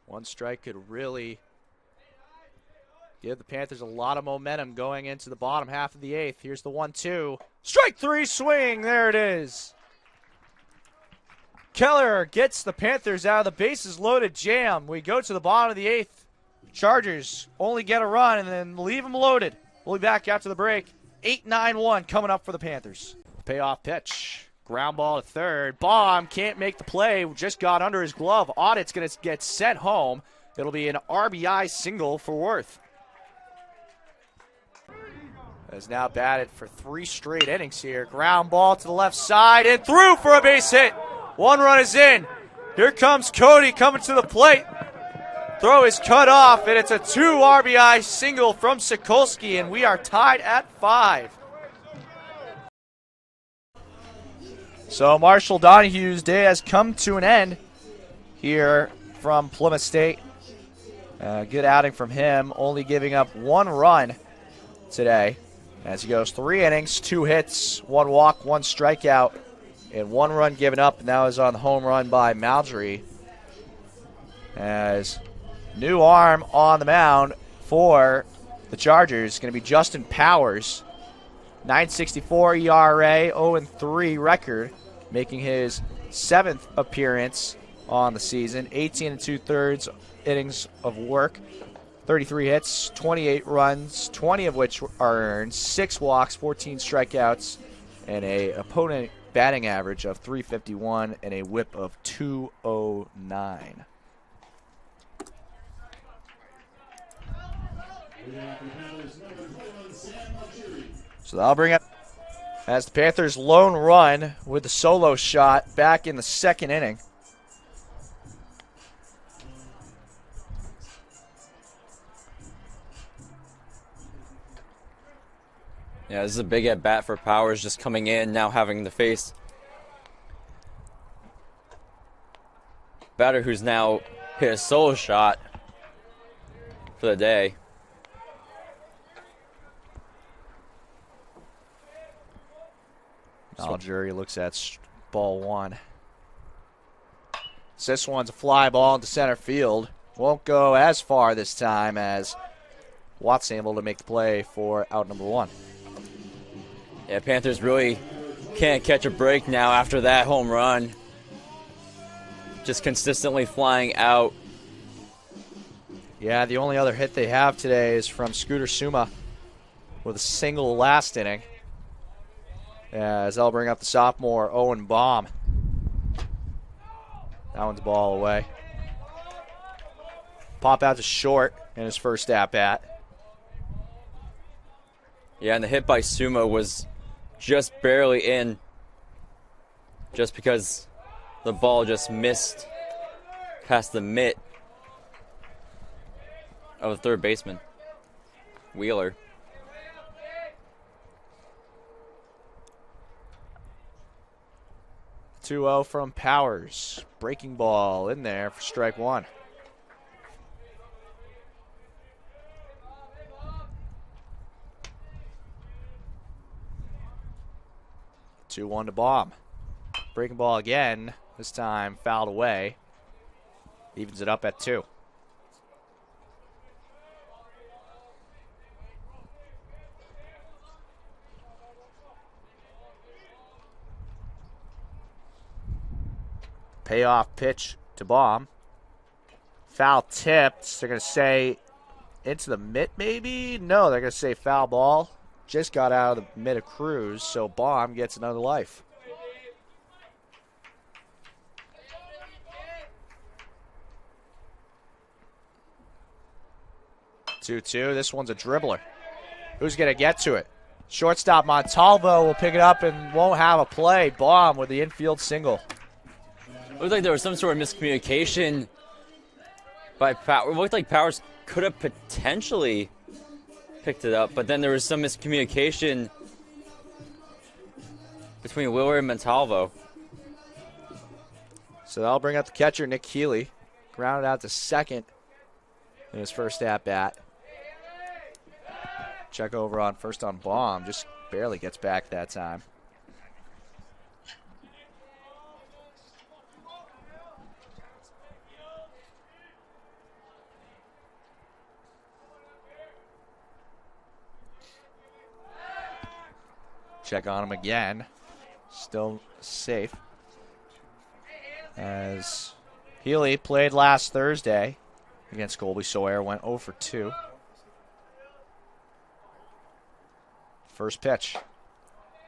One strike could really give the Panthers a lot of momentum going into the bottom half of the eighth. Here's the 1-2. Strike three swing. There it is. Keller gets the Panthers out of the bases loaded jam. We go to the bottom of the eighth. Chargers only get a run and then leave them loaded. We'll be back after the break. 8-9-1 coming up for the Panthers. Payoff pitch. Ground ball to third. Baum can't make the play. Just got under his glove. Audit's going to get sent home. It'll be an RBI single for Worth. Has now batted for 3 straight innings here. Ground ball to the left side and through for a base hit. 1 run is in. Here comes Cody coming to the plate. Throw is cut off, and it's a 2 RBI single from Sokolsky, and we are tied at 5. So Marshall Donohue's day has come to an end here from Plymouth State. Good outing from him, only giving up 1 run today as he goes 3 innings, 2 hits, 1 walk, 1 strikeout, and 1 run given up, and that was on the home run by Maldry. As new arm on the mound for the Chargers is going to be Justin Powers. 9.64 ERA, 0-3 record, making his 7th appearance on the season. 18 2/3 innings of work, 33 hits, 28 runs, 20 of which are earned, 6 walks, 14 strikeouts, and a opponent batting average of .351 and a whip of .209. So that'll bring up as the Panthers' lone run with the solo shot back in the 2nd inning. Yeah, this is a big at-bat for Powers, just coming in, now having to face batter who's now hit a solo shot for the day. Algeria looks at ball 1. This one's a fly ball into center field. Won't go as far this time as Watson able to make the play for out number 1. Yeah, Panthers really can't catch a break now after that home run. Just consistently flying out. Yeah, the only other hit they have today is from Scooter Suma with a single last inning. As they'll bring up the sophomore Owen Baum. That one's a ball away. Pop out to short in his first at-bat. Yeah, and the hit by Suma was just barely in, just because the ball just missed past the mitt of the third baseman, Wheeler. .2-0 from Powers. Breaking ball in there for strike 1. Two-one to Baum. Breaking ball again. This time fouled away. Evens it up at 2. Payoff pitch to Baum. Foul tipped. They're going to say into the mitt maybe? No, they're going to say foul ball. Just got out of the mid of Cruz, so Baum gets another life. Two-two. This one's a dribbler. Who's going to get to it? Shortstop Montalvo will pick it up and won't have a play. Baum with the infield single. It looked like there was some sort of miscommunication by Powers. It looked like Powers could have potentially picked it up, but then there was some miscommunication between Wheeler and Montalvo. So that'll bring up the catcher, Nick Healy. Grounded out to second in his first at-bat. Check over on first on Baum. Just barely gets back that time. Check on him again. Still safe. As Healy played last Thursday against Colby Sawyer, went 0 for 2. First pitch.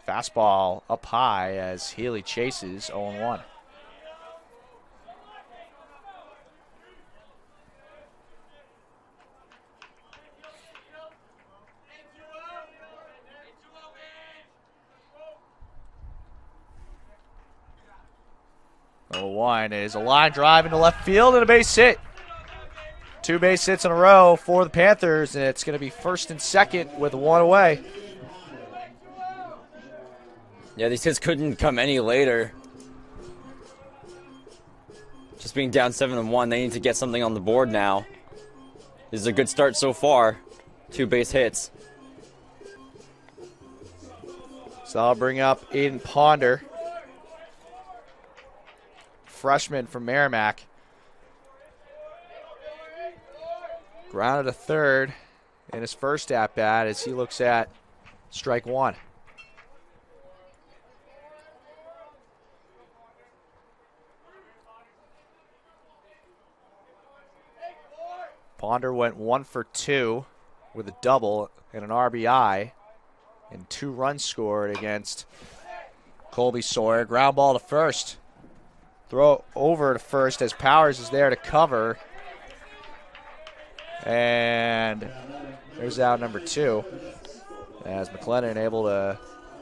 Fastball up high as Healy chases 0-1. One is a line drive into left field and a base hit. 2 base hits in a row for the Panthers, and it's going to be first and second with 1 away. Yeah, these hits couldn't come any later. Just being down 7-1, they need to get something on the board now. This is a good start so far. 2 base hits. So I'll bring up Aiden Ponder, freshman from Merrimack. Grounded to third in his first at-bat as he looks at strike 1. Ponder went 1 for 2 with a double and an RBI and 2 runs scored against Colby Sawyer. Ground ball to first. Throw over to first as Powers is there to cover. And there's out number 2 as McLennan able to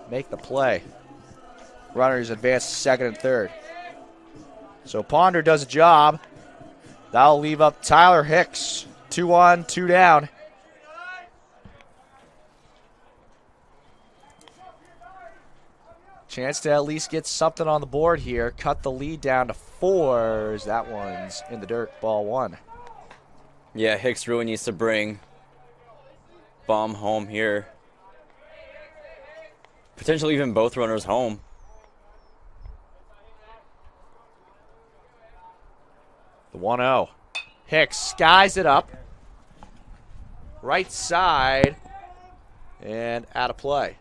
make the play. Runners advance to second and third. So Ponder does a job. That'll leave up Tyler Hicks. 2 on, 2 down. Chance to at least get something on the board here. Cut the lead down to 4. That one's in the dirt, ball 1. Yeah, Hicks really needs to bring Baum home here. Potentially even both runners home. The 1-0. Hicks skies it up. Right side. And out of play.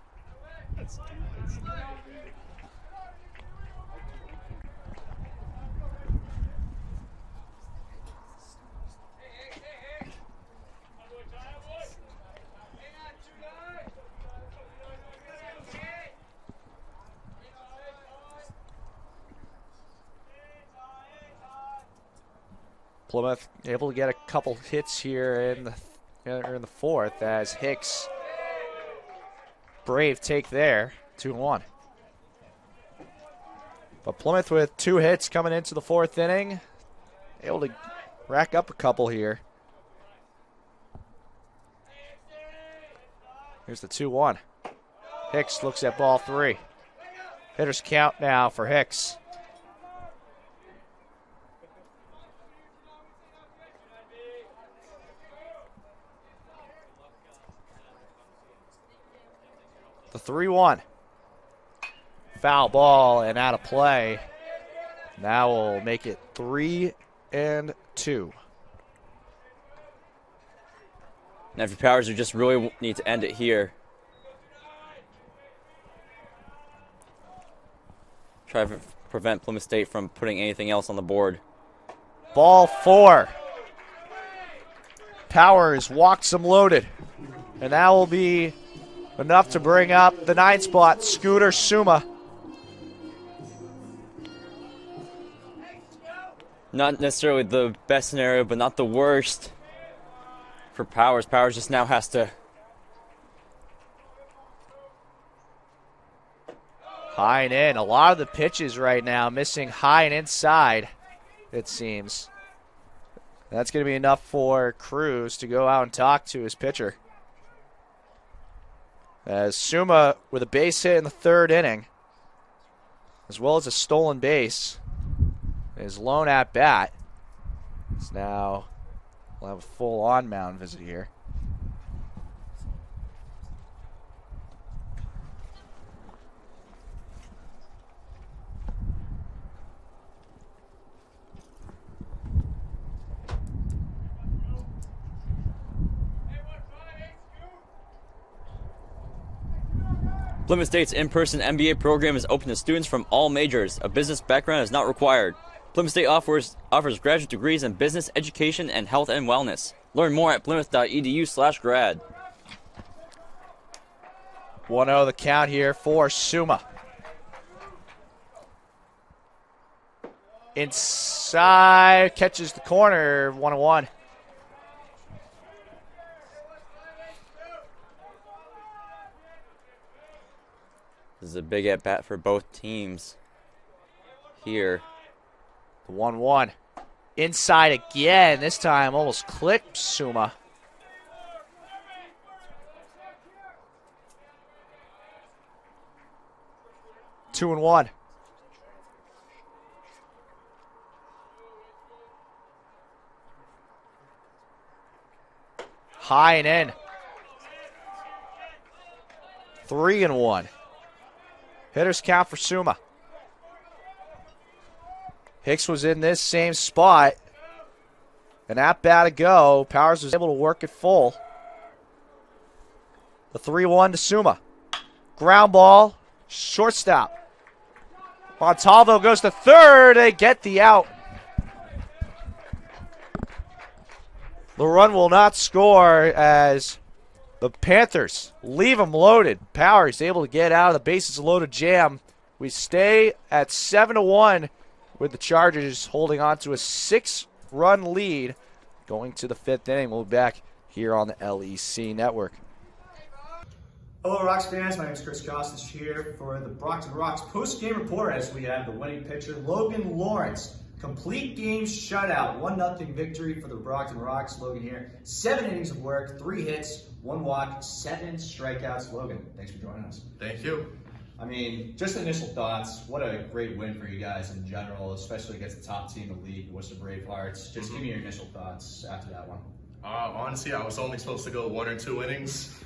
Plymouth able to get a couple hits here in the fourth as Hicks, brave take there, 2-1. But Plymouth with 2 hits coming into the 4th inning, able to rack up a couple here. Here's the 2-1. Hicks looks at ball 3. Hitters count now for Hicks. The 3-1. Foul ball and out of play. Now we'll make it 3-2. Now, if your Powers, you just really need to end it here. Try to prevent Plymouth State from putting anything else on the board. Ball 4. Powers walks him loaded. And that will be enough to bring up the 9th spot, Scooter Suma. Not necessarily the best scenario, but not the worst for Powers. Powers just now has to... High and in. A lot of the pitches right now missing high and inside, it seems. That's going to be enough for Cruz to go out and talk to his pitcher. As Suma with a base hit in the 3rd inning, as well as a stolen base, his lone at bat. So now we'll have a full on mound visit here. Plymouth State's in-person MBA program is open to students from all majors. A business background is not required. Plymouth State offers graduate degrees in business, education, and health and wellness. Learn more at plymouth.edu/grad. 1-0 the count here for Suma. Inside, catches the corner, 1-1. This is a big at-bat for both teams here. 1-1. Inside again, this time almost clipped Suma. Two and one. High and in. 3-1. Hitters count for Suma. Hicks was in this same spot. An at-bat to go. Powers was able to work it full. The 3-1 to Suma. Ground ball. Shortstop. Montalvo goes to third. They get the out. The run will not score as the Panthers leave them loaded. Powers able to get out of the bases loaded jam. We stay at 7-1 with the Chargers holding on to a 6-run lead going to the 5th inning. We'll be back here on the LEC Network. Hello, Rocks fans. My name is Chris Costas here for the Brockton Rocks post-game report as we have the winning pitcher, Logan Lawrence. Complete game shutout, 1-0 victory for the Brockton Rocks. Logan here, 7 innings of work, 3 hits, 1 walk, 7 strikeouts. Logan, thanks for joining us. Thank you. I mean, just initial thoughts. What a great win for you guys in general, especially against the top team in the league, Worcester Bravehearts. Just give me your initial thoughts after that one. Honestly, I was only supposed to go 1 or 2 innings.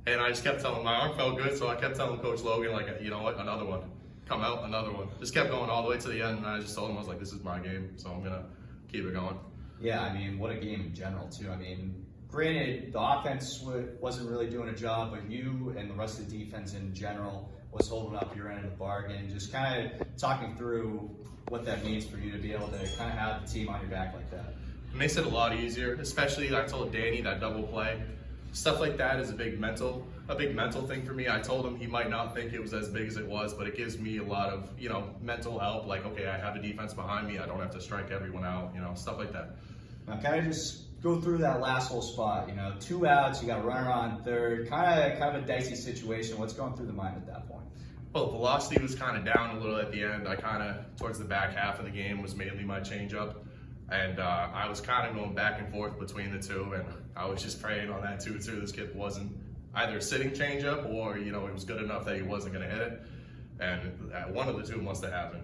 And I just kept telling my arm felt good, so I kept telling Coach Logan, like, you know what, another one. Come out, another one. Just kept going all the way to the end, and I just told him, I was like, this is my game, so I'm going to keep it going. Yeah, I mean, what a game in general, too. I mean, granted, the offense wasn't really doing a job, but you and the rest of the defense in general was holding up your end of the bargain. Just kind of talking through what that means for you to be able to kind of have the team on your back like that. It makes it a lot easier, especially I told Danny that double play. Stuff like that is a big mental thing for me. I told him he might not think it was as big as it was, but it gives me a lot of, mental help. Like, okay, I have a defense behind me. I don't have to strike everyone out, stuff like that. Now, kind of just go through that last whole spot. 2 outs, you got a runner on third. Kind of a dicey situation. What's going through the mind at that point? Well, velocity was kind of down a little at the end. I kind of, towards the back half of the game, was mainly my changeup. And I was kind of going back and forth between the two, and I was just praying on that 2-2. This kid wasn't either sitting changeup or, it was good enough that he wasn't going to hit it. And one of the two must have happened,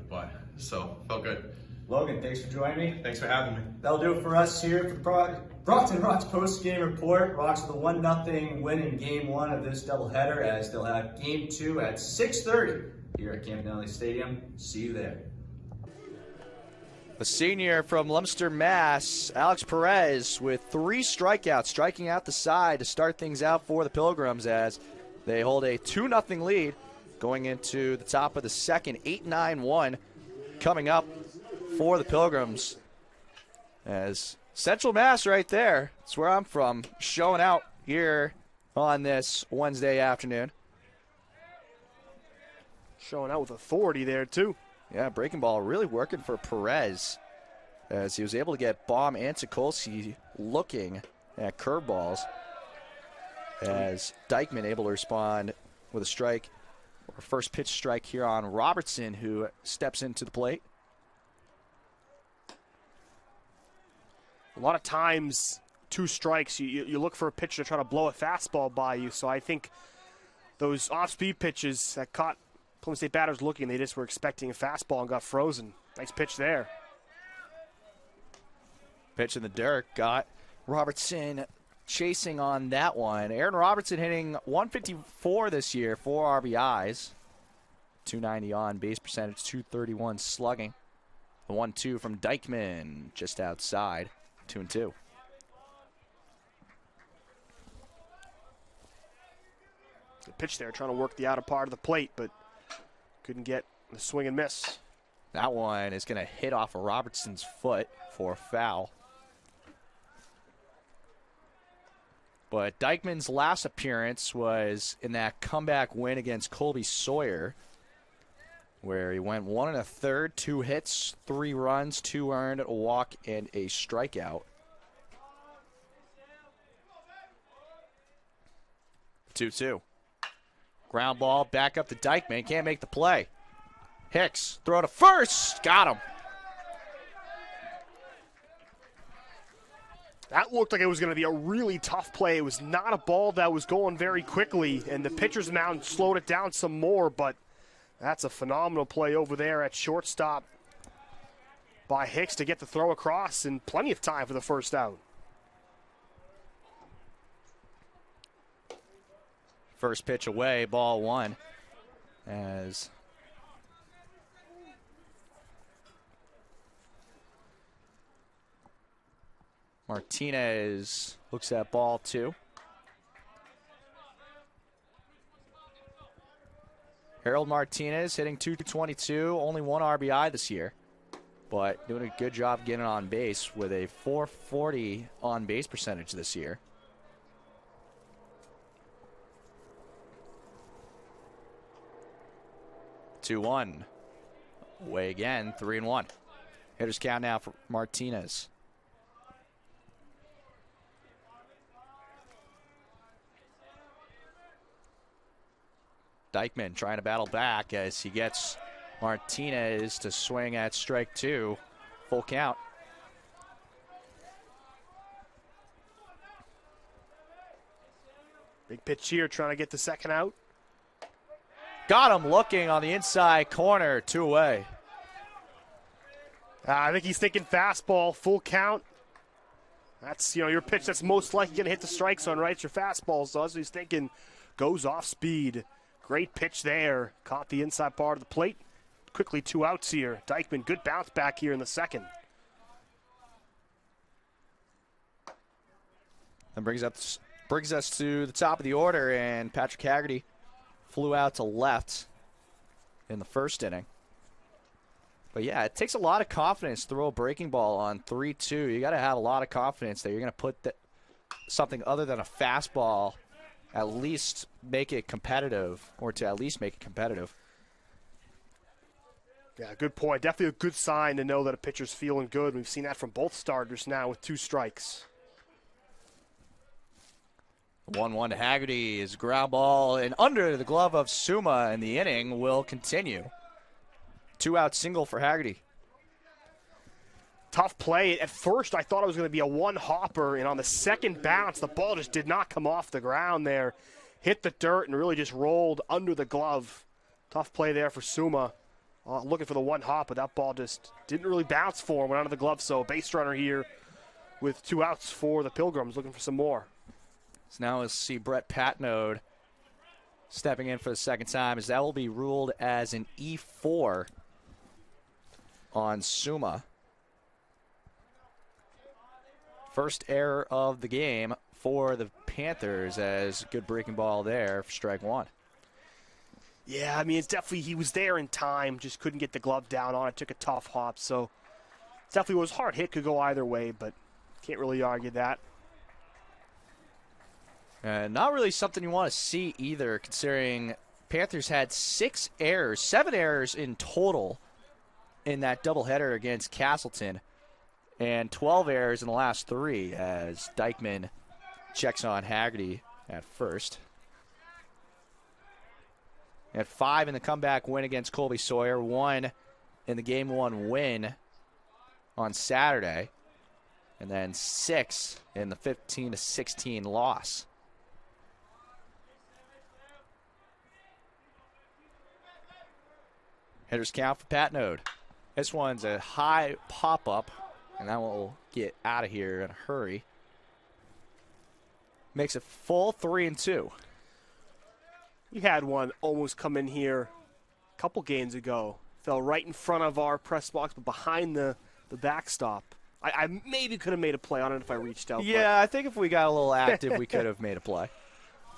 so felt good. Logan, thanks for joining me. Thanks for having me. That'll do it for us here for the Brockton Rocks post-game report. Rocks with a 1-0 win in Game 1 of this doubleheader, as they'll have Game 2 at 6:30 here at Campanelli Stadium. See you there. The senior from Leominster, Mass, Alex Perez, with 3 strikeouts, striking out the side to start things out for the Pilgrims as they hold a 2-0 lead going into the top of the second. 8-9-1 coming up for the Pilgrims. As Central Mass right there, that's where I'm from, showing out here on this Wednesday afternoon. Showing out with authority there, too. Yeah, breaking ball really working for Perez as he was able to get Baum and Tukolsky looking at curveballs as Dykeman able to respond with a strike, or first pitch strike here on Robertson, who steps into the plate. A lot of times, 2 strikes, you look for a pitcher to try to blow a fastball by you, so I think those off-speed pitches that caught Plymouth State batters looking, they just were expecting a fastball and got frozen. Nice pitch there. Pitch in the dirt, got Robertson chasing on that one. Aaron Robertson hitting 154 this year, 4 RBIs, 290 on base percentage, 231 slugging. The 1-2 from Dykeman just outside, 2-2. The pitch there, trying to work the outer part of the plate, but couldn't get the swing and miss. That one is going to hit off of Robertson's foot for a foul. But Dykeman's last appearance was in that comeback win against Colby Sawyer, where he went 1 1/3, 2 hits, 3 runs, 2 earned, a walk, and a strikeout. 2-2. Ground ball back up to Dykeman. Can't make the play. Hicks, throw to first. Got him. That looked like it was going to be a really tough play. It was not a ball that was going very quickly, and the pitcher's mound slowed it down some more, but that's a phenomenal play over there at shortstop by Hicks to get the throw across in plenty of time for the first out. First pitch away, ball 1. As Martinez looks at ball 2. Harold Martinez hitting .222, only 1 RBI this year, but doing a good job getting on base with a .440 on base percentage this year. Two one. Away again, 3-1. Hitters count now for Martinez. Dykeman trying to battle back as he gets Martinez to swing at strike 2. Full count. Big pitch here, trying to get the second out. Got him looking on the inside corner, 2 away. I think he's thinking fastball, full count. That's, your pitch that's most likely going to hit the strike zone, right? It's your fastball, so that's what he's thinking. Goes off speed. Great pitch there. Caught the inside part of the plate. Quickly 2 outs here. Dykeman, good bounce back here in the second. That brings us to the top of the order, and Patrick Haggerty flew out to left in the first inning. But yeah, it takes a lot of confidence to throw a breaking ball on 3-2. You got to have a lot of confidence that you're going to put something other than a fastball, at least make it competitive, or to at least make it competitive. Yeah, good point. Definitely a good sign to know that a pitcher's feeling good. We've seen that from both starters now with 2 strikes. 1-1 to Haggerty is ground ball, and under the glove of Suma, and the inning will continue. 2-out single for Haggerty. Tough play. At first, I thought it was going to be a one-hopper, and on the second bounce, the ball just did not come off the ground there. Hit the dirt and really just rolled under the glove. Tough play there for Suma. Looking for the one hop, but that ball just didn't really bounce for him. Went under the glove, so base runner here with 2 outs for the Pilgrims, looking for some more. So now we'll see Brett Patnode stepping in for the second time, as that will be ruled as an E4 on Suma. First error of the game for the Panthers, as good breaking ball there for strike 1. Yeah, I mean, it's definitely, he was there in time, just couldn't get the glove down on it, took a tough hop, so it definitely was hard hit, could go either way, but can't really argue that. Not really something you want to see either, considering Panthers had 7 errors in total in that doubleheader against Castleton, and 12 errors in the last 3, as Dykeman checks on Haggerty at first. At 5 in the comeback win against Colby Sawyer, 1 in the Game 1 win on Saturday, and then 6 in the 15-16 loss. Hitters count for Patnode. This one's a high pop-up, and that will get out of here in a hurry. Makes it full 3-2. We had one almost come in here a couple games ago. Fell right in front of our press box, but behind the backstop. I maybe could have made a play on it if I reached out. Yeah, I think if we got a little active, we could have made a play.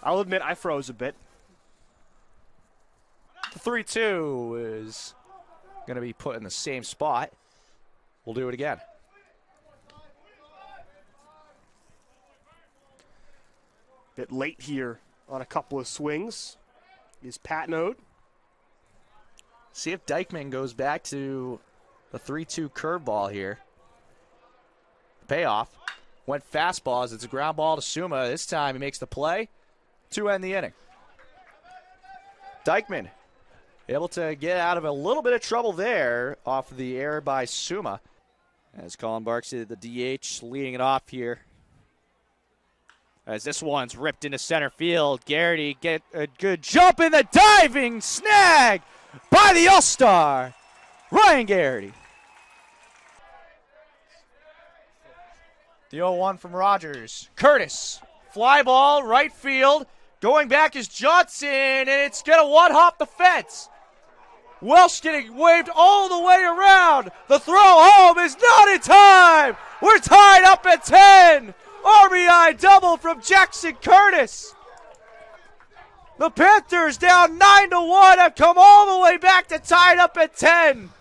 I'll admit I froze a bit. The 3-2 is going to be put in the same spot. We'll do it again. Bit late here on a couple of swings is Patnode. See if Dykeman goes back to the 3-2 curveball here. Payoff. Went fastballs. It's a ground ball to Suma. This time he makes the play to end the inning. Dykeman able to get out of a little bit of trouble there off of the error by Suma. As Colin Barksy, the DH, leading it off here. As this one's ripped into center field. Garrity get a good jump in the diving snag by the All-Star, Ryan Garrity. The 0-1 from Rogers. Curtis, fly ball, right field. Going back is Johnson, and it's going to one-hop the fence. Welsh getting waved all the way around. The throw home is not in time. We're tied up at 10. RBI double from Jackson Curtis. The Panthers down 9-1 have come all the way back to tied up at 10.